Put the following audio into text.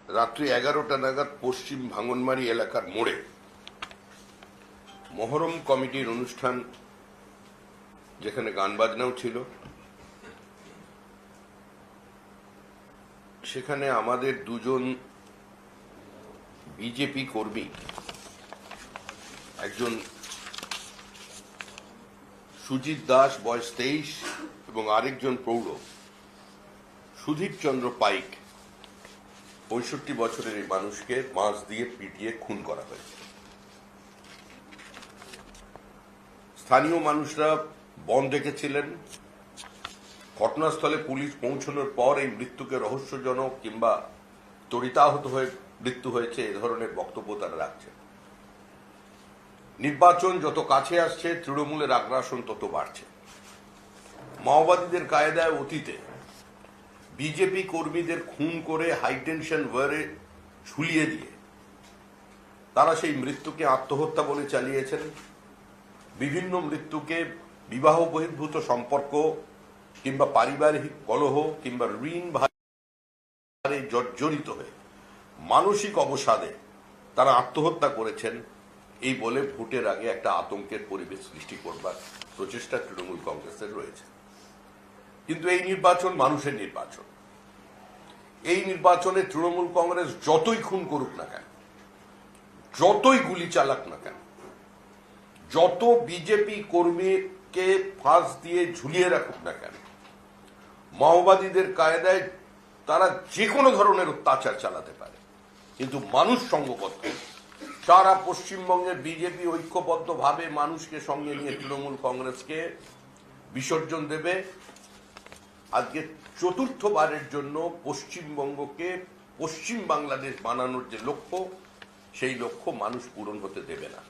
রাত্রি 11টা নাগাদ পশ্চিম ভাঙনমারি এলাকার মোড়ে মহরম কমিটির অনুষ্ঠান, যেখানে গান বাজনাও ছিল, সেখানে আমাদের দুজন বিজেপি কর্মী, একজন সুজিত দাস বয়স 23 এবং আরেকজন প্রৌঢ় সুধীর চন্দ্র পাইক 65 বছরের এই মানুষকে মাছ দিয়ে পিটিয়ে খুন করা হয়েছে। স্থানীয় মানুষরা বন দেখেছিলেন। ঘটনাস্থলে পুলিশ পৌঁছানোর পর এই মৃত্যুকে রহস্যজনক কিংবা তড়িতাহত হয়ে মৃত্যু হয়েছে এ ধরনের বক্তব্য তারা রাখছেন। নির্বাচন যত কাছে আসছে, তৃণমূলের আগ্রাসন তত বাড়ছে। মাওবাদীদের কায়দায় অতীতে বিজেপি কর্মীদের খুন করে হাইটেনশন ওয়্যারে ঝুলিয়ে দিয়ে তারা সেই মৃত্যুকে আত্মহত্যা বলে চালিয়েছেন। বিভিন্ন মৃত্যুকে বিবাহ বহির্ভূত সম্পর্ক কিংবা পারিবারিক কলহ কিংবা ঋণ ভারে জর্জরিত হয়ে মানসিক অবসাদে তারা আত্মহত্যা করেছেন, এই বলে ভোটের আগে একটা আতঙ্কের পরিবেশ সৃষ্টি করবার প্রচেষ্টা তৃণমূল কংগ্রেসের রয়েছে। কিন্তু এই নির্বাচন মানুষের নির্বাচন। এই নির্বাচনে তৃণমূল কংগ্রেস যতই খুন করুক না কেন, যতই গুলি চালাক না কেন, যত বিজেপি কর্মীকে ফাঁস দিয়ে ঝুলিয়ে রাখুক না কেন, মাওবাদীদের কায়দায় তারা যে কোনো ধরনের অত্যাচার চালাতে পারে, কিন্তু মানুষ সঙ্গবদ্ধ। সারা পশ্চিমবঙ্গের বিজেপি ঐক্যবদ্ধভাবে মানুষকে সঙ্গে নিয়ে তৃণমূল কংগ্রেসকে বিসর্জন দেবে। আজকে চতুর্থবারের জন্য পশ্চিমবঙ্গকে পশ্চিম বাংলাদেশ বানানোর যে লক্ষ্য, সেই লক্ষ্য মানুষ পূরণ হতে দেবে না।